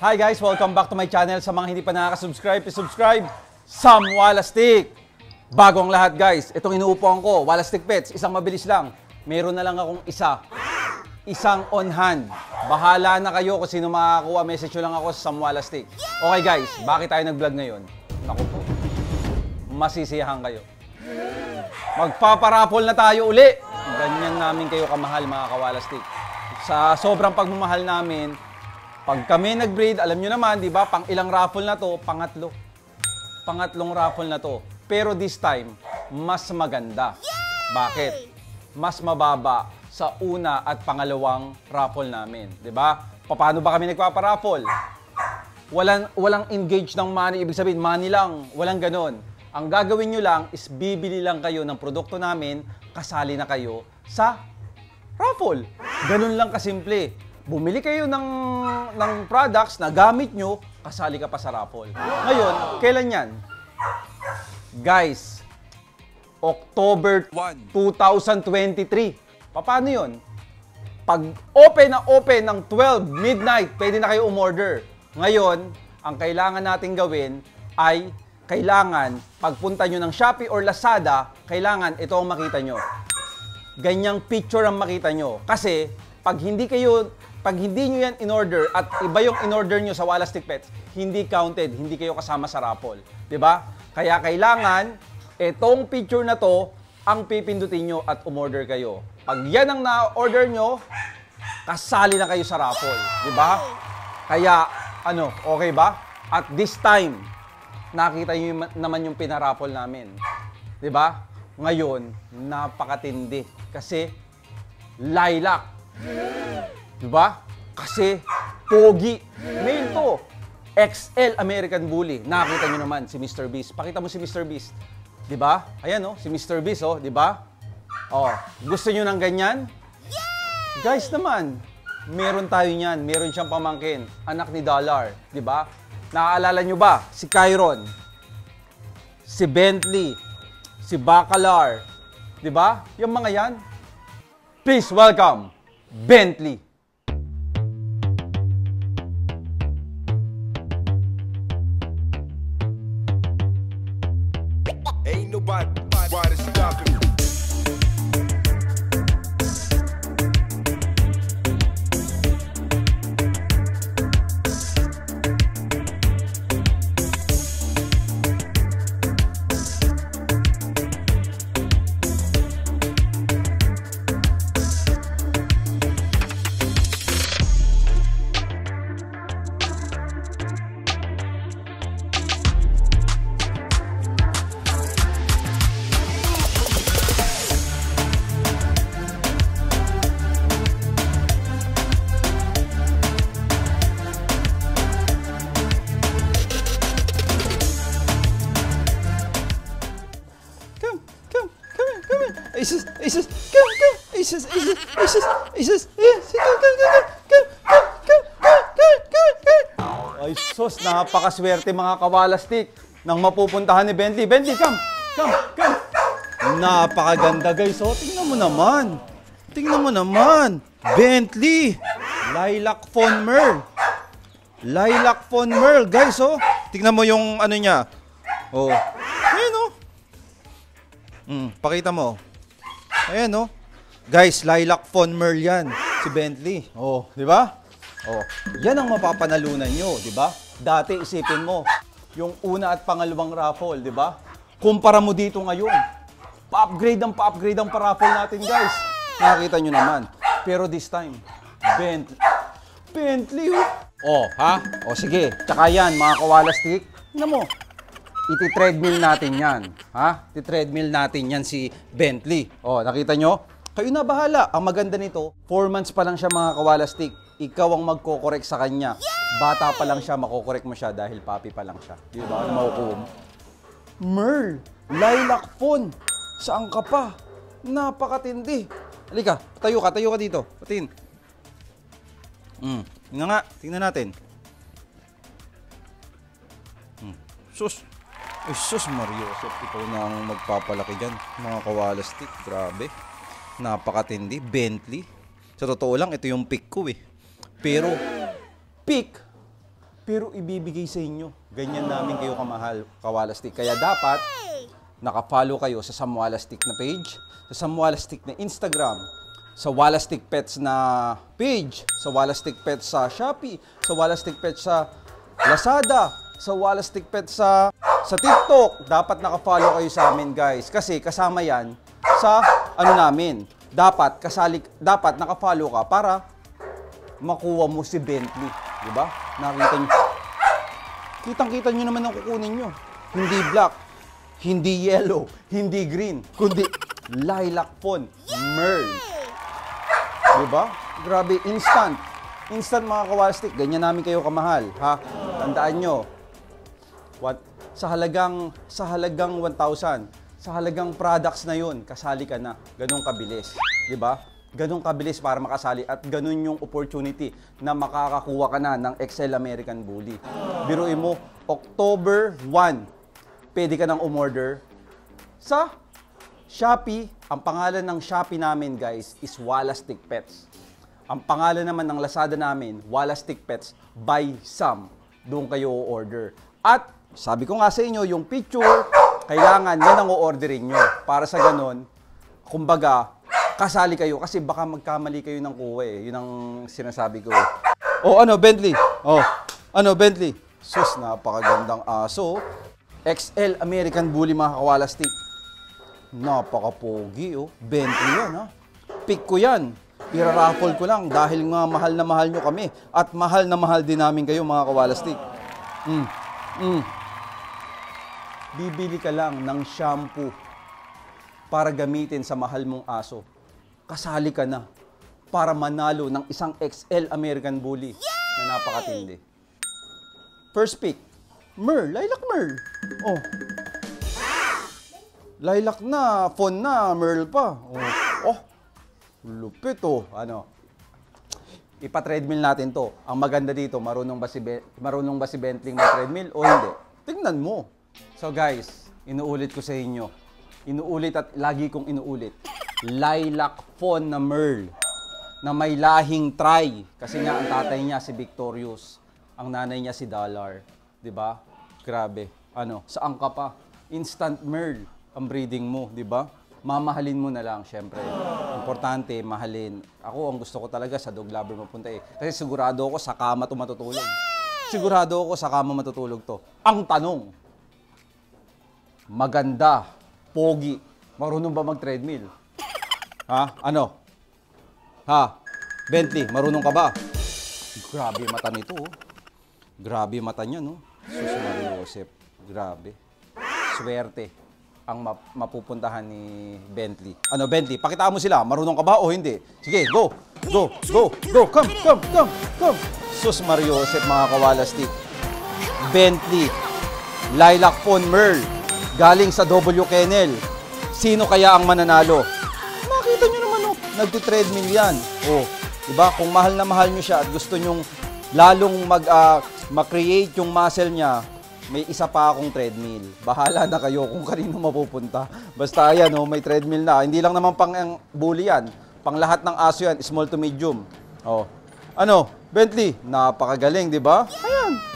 Hi guys! Welcome back to my channel. Sa mga hindi pa nakaka-subscribe, subscribe Sam Walastik! Bago ang lahat guys, itong inuupuan ko, Walastik Pets, isang mabilis lang. Meron na lang akong isang on hand. Bahala na kayo kung sino makakakuha. Message nyo lang ako sa Sam Walastik. Okay guys, bakit tayo nag-vlog ngayon? Naku po, masisiyahan kayo. Magpaparapol na tayo uli. Ganyan namin kayo kamahal mga kawalastik. Sa sobrang pagmamahal namin, pag kami nag-breed, alam nyo naman, di ba, pang ilang raffle na to? Pangatlong raffle na to. Pero this time, mas maganda. Bakit? Mas mababa sa una at pangalawang raffle namin. Di ba? Paano ba kami nagpaparaffle? Walang engage ng money. Ibig sabihin, money lang. Walang ganon. Ang gagawin nyo lang is bibili lang kayo ng produkto namin, kasali na kayo sa raffle. Ganun lang kasimple. Bumili kayo ng products na gamit nyo, kasali ka pa sa raffle. Ngayon, kailan yan? Guys, October 1, 2023. Paano yun? Pag open ng 12 midnight, pwede na kayo umorder. Ngayon, ang kailangan natin gawin ay kailangan, pagpunta nyo ng Shopee or Lazada, kailangan ito ang makita nyo. Ganyang picture ang makita nyo. Kasi, pag hindi nyo yan in-order at iba yung in-order nyo sa Walastik Pets, hindi counted, hindi kayo kasama sa raffle. Diba? Kaya kailangan, itong picture na to, ang pipindutin nyo at umorder kayo. Pag yan ang na-order nyo, kasali na kayo sa raffle. Diba? Kaya, okay ba? At this time, nakita nyo naman yung pinaraffle namin. Diba? Ngayon, napakatindi. Kasi, lilac. Diba? Kasi, pogi. Male to. XL American Bully. Nakita nyo naman si Mr. Beast. Pakita mo si Mr. Beast. Diba? Ayan si Mr. Beast, diba? Gusto nyo ng ganyan? Guys naman, meron tayo niyan. Meron siyang pamangkin. Anak ni Dollar. Diba? Naaalala nyo ba? Si Chiron, si Bentley, si Bacalar, di ba? Yung mga yan. Please welcome, Bentley. Ain't nobody stopping me. Ay sus, napakaswerte mga kawalastik nang mapupuntahan ni Bentley. Bentley, come. Napakaganda guys, tingnan mo naman. Bentley, Lilac Fawn Merle, guys, tingnan mo yung niya. Ayan pakita mo. Ayan guys, Lilac Fawn Merle yan, si Bentley. Di ba? Yan ang mapapanalunan nyo, di ba? Dati isipin mo, yung una at pangalawang raffle, di ba? Kumpara mo dito ngayon. Pa-upgrade ang pa-raffle natin, guys. Nakita nyo naman. Pero this time, Bentley, sige. Tsaka yan, mga kawalastik. Tingnan mo. Iti-treadmill natin yan. Iti-treadmill natin yan si Bentley. Nakita nyo? Kayo na bahala. Ang maganda nito, 4 months pa lang siya mga kawalastik. Ikaw ang magko-correct sa kanya. Bata pa lang siya, mako-correct mo siya dahil papi pa lang siya. Di ba? Ano makukuha mo? Merle, Lilac Fawn. Saan ka pa? Napakatindi. Halika, tayo ka dito. Patin. Tingnan natin. Sus. Ay, sus, Mario. Ikaw na ang magpapalaki dyan. Mga kawalastik. Grabe. Napakatindi. Bentley. Sa totoo lang, ito yung pick ko eh. Pero, pick pero ibibigay sa inyo. Ganyan namin kayo kamahal, Kawalastik. Kaya dapat naka-follow kayo sa Sam Walastik na page, sa Sam Walastik na Instagram, sa Walastik Pets na page, sa Walastik Pets sa Shopee, sa Walastik Pets sa Lazada, sa Walastik Pets sa TikTok. Dapat naka-follow kayo sa amin, guys. Kasi kasama yan sa ano namin. Dapat naka-follow ka para makuha mo si Bentley. Diba? Nakita nyo. Kitang-kita nyo naman ang kukunin nyo. Hindi black, hindi yellow, hindi green, kundi lilac fawn, merl. Diba? Grabe, instant. Instant mga Kawalastik. Ganyan namin kayo kamahal. Ha? Tandaan nyo. Sa halagang 1,000, sa halagang products na yun, kasali ka na. Ganun kabilis. Diba? Ganun kabilis para makasali at ganun yung opportunity na makakakuha ka na ng XL American Bully. Biruin mo, October 1, pwede ka nang umorder sa Shopee. Ang pangalan ng Shopee namin, guys, is Walastik Pets. Ang pangalan naman ng Lazada namin, Walastik Pets by Sam. Doon kayo o-order. At sabi ko nga sa inyo, yung picture, kailangan yan ang o-orderin nyo. Para sa ganun, kumbaga, kasali kayo kasi baka magkamali kayo ng kuha eh. Yun ang sinasabi ko. Oh, ano, Bentley? Oh, ano, Bentley? Sus, napakagandang aso. XL American Bully, mga Kawalastik. Napaka-pogi, oh. Bentley yan, ha? Pick ko yan. Ira-raffle ko lang dahil nga mahal na mahal nyo kami. At mahal na mahal din namin kayo, mga Kawalastik. Bibili ka lang ng shampoo para gamitin sa mahal mong aso. Kasali ka na para manalo ng isang XL American Bully na napakatindi. First pick, merl, lilac merl. Oh. Lilac na, fawn na, merl pa. Oh, lupit oh. Ano? Ipa-treadmill natin to. Ang maganda dito, marunong ba si Bentley mag-treadmill o hindi? Tingnan mo. So guys, inuulit ko sa inyo. Inuulit at lagi kong inuulit. Lilac fawn na merl na may lahing tri. Kasi nga ang tatay niya si Victorious. Ang nanay niya si Dollar. 'Di ba? Grabe. Ano, saan ka pa? Instant merl ang breeding mo, 'di ba? Mamahalin mo na lang, syempre. Importante, mahalin. Ako, ang gusto ko talaga sa dog lover mapunta eh. Kasi sigurado ako sa kama to matutulog. Sigurado ako sa kama matutulog to. Ang tanong, maganda, pogi, marunong ba mag-treadmill? Ha? Ano? Ha? Bentley, marunong ka ba? Grabe mata nito, oh. Grabe mata niya, no? Sus Maria Joseph. Grabe. Swerte ang mapupuntahan ni Bentley. Ano, Bentley, pakitaan mo sila. Marunong ka ba o hindi? Sige, go! Go! Go! Go! Come! Come! Come! Come! Sus Maria Joseph, mga Kawalastik. Bentley, lilac fawn merl, galing sa W Kennel. Sino kaya ang mananalo? Makita nyo naman, oh, nagti-treadmill yan. Oh, diba? Kung mahal na mahal nyo siya at gusto nyong lalong ma-create yung muscle niya, may isa pa akong treadmill. Bahala na kayo kung kanino mapupunta. Basta ayan, oh, may treadmill na. Hindi lang naman pang bully yan. Pang lahat ng aso yan, small to medium. Oh. Ano, Bentley, napakagaling, di ba? Ayan.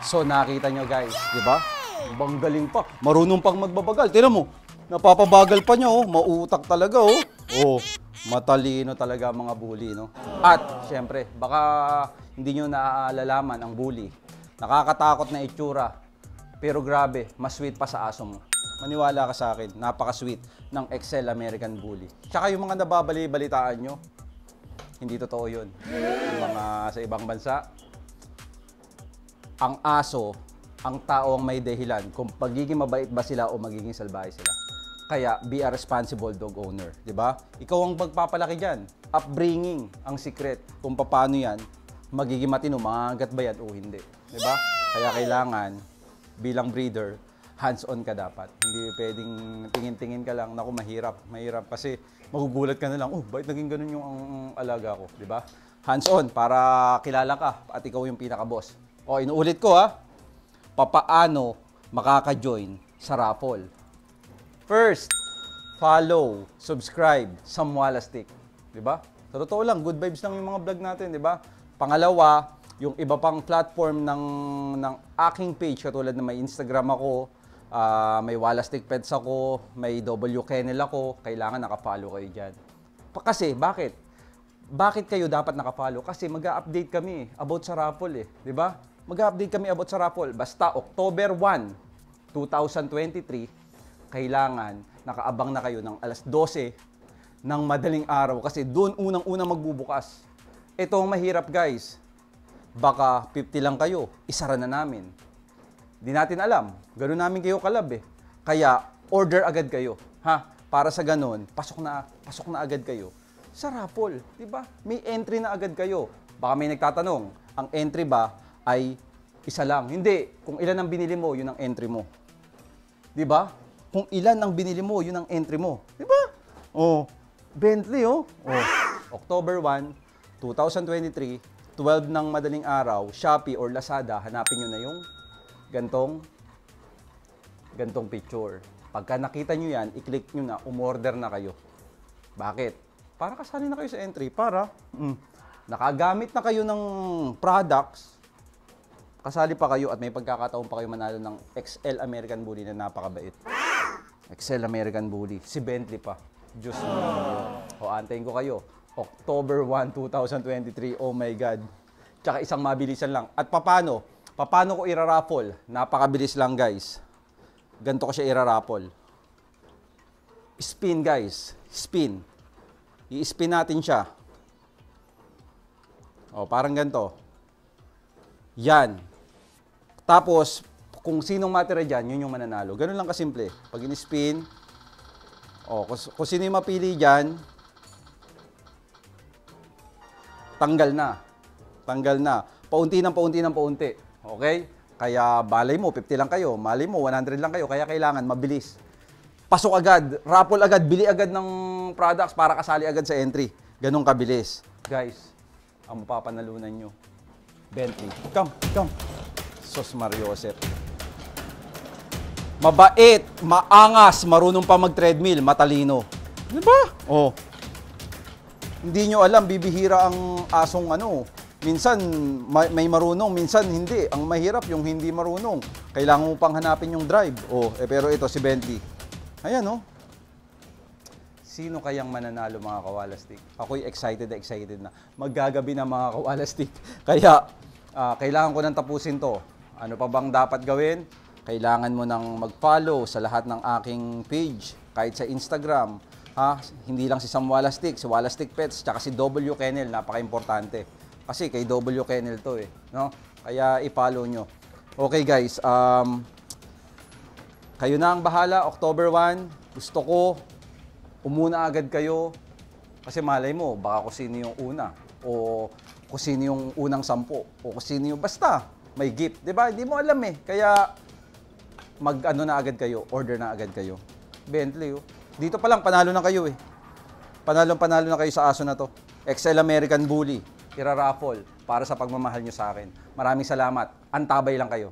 So nakita nyo guys, di ba? Bang galing pa. Marunong pang magbabagal. Tingnan mo, napapabagal pa niya, oh. Mautak talaga, oh. Oh, matalino talaga mga bully, no? At syempre, baka hindi nyo naaalalaman ang bully. Nakakatakot na itsura. Pero grabe, mas sweet pa sa aso mo. Maniwala ka sa akin, napaka-sweet ng Excel American Bully. Tsaka yung mga nababali-balitaan nyo, hindi totoo yun. Yung mga sa ibang bansa, ang aso, ang tao ang may dahilan kung pagiging mabait ba sila o magiging salbahe sila. Kaya, be a responsible dog owner, di ba? Ikaw ang magpapalaki dyan. Upbringing ang secret kung paano yan, magiging matino, mangagat ba yan o hindi. Di ba? Kaya kailangan, bilang breeder, hands-on ka dapat. Hindi pwedeng tingin-tingin ka lang, naku, mahirap. Mahirap kasi magugulat ka na lang, oh, bakit naging ganun yung alaga ko, di ba? Hands-on para kilala ka at ikaw yung pinaka-boss. O, inuulit ko ha, papaano makaka-join sa raffle. First, follow, subscribe, Sam Walastik, di ba? Sa totoo lang, good vibes lang yung mga vlog natin, di ba? Pangalawa, yung iba pang platform ng aking page, katulad na may Instagram ako, may Walastik Pets ako, may W Kennel ako, kailangan nakafollow kayo dyan. Kasi, bakit? Bakit kayo dapat nakafollow? Kasi mag-update kami about sa raffle di ba? Mag-update kami about sa raffle. Basta October 1, 2023, kailangan nakaabang na kayo ng alas 12 ng madaling araw kasi doon unang-unang magbubukas. Ito ang mahirap guys. Baka 50 lang kayo, isara na namin. Di natin alam. Ganun namin kayo kalab Kaya, order agad kayo. Ha? Para sa ganun, pasok na agad kayo sa raffle. Diba? May entry na agad kayo. Baka may nagtatanong, ang entry ba ay isa lang? Hindi. Kung ilan ang binili mo, yun ang entry mo. Diba? Kung ilan ang binili mo, yun ang entry mo. Diba? Oh, Bentley October 1, 2023, 12 ng madaling araw, Shopee or Lazada, hanapin nyo na yung gantong picture. Pagka nakita nyo yan, i-click nyo na, umorder na kayo. Bakit? Para kasali na kayo sa entry. Para nakagamit na kayo ng products, kasali pa kayo at may pagkakataon pa kayo manalo ng XL American Bully na napakabait. XL American Bully. Si Bentley pa. Diyos mo. Antayin ko kayo. October 1, 2023. Oh my God. Tsaka isang mabilisan lang. At paano ko iraraffle? Napakabilis lang guys. Ganito ko siya iraraffle. Spin guys. Spin. I-spin natin siya. Parang ganito. Yan. Tapos, kung sinong matira dyan, yun yung mananalo. Ganun lang kasimple. Pag in-spin, kung sino yung mapili dyan, tanggal na. Tanggal na. Paunti ng paunti. Okay? Kaya balay mo, 50 lang kayo. Malay mo, 100 lang kayo. Kaya kailangan mabilis. Pasok agad, raffle agad, bili agad ng products para kasali agad sa entry. Ganun kabilis. Guys, ang mapapanalunan nyo, Bentley. Come. Sos Mariosep. Mabait, maangas, marunong pa mag-treadmill, matalino. Di ba? Hindi nyo alam, bibihira ang asong minsan may marunong, minsan hindi. Ang mahirap yung hindi marunong. Kailangan mo pang hanapin yung drive. Pero ito si Bentley. Ayan Sino kayang mananalo mga kawalastik? Ako'y excited na. Maggagabi na mga kawalastik. Kaya kailangan ko nang tapusin to. Ano pa bang dapat gawin? Kailangan mo nang mag-follow sa lahat ng aking page. Kahit sa Instagram. Hindi lang si Sam Walastik, si Walastik Pets, tsaka si W Kennel. Napaka-importante. Kasi kay W Kennel to no? Kaya i-follow nyo. Okay guys, kayo na ang bahala. October 1, gusto ko umuna agad kayo. Kasi malay mo, baka kung sino yung una. O kung sino yung unang 10. O kung sino yung basta. May gift. Diba? Hindi mo alam Kaya mag-ano na agad kayo. Order na agad kayo. Bentley Dito pa lang, panalo na kayo Panalo na kayo sa aso na to. XL American Bully. Iraraffle para sa pagmamahal nyo sa akin. Maraming salamat. Antabay lang kayo.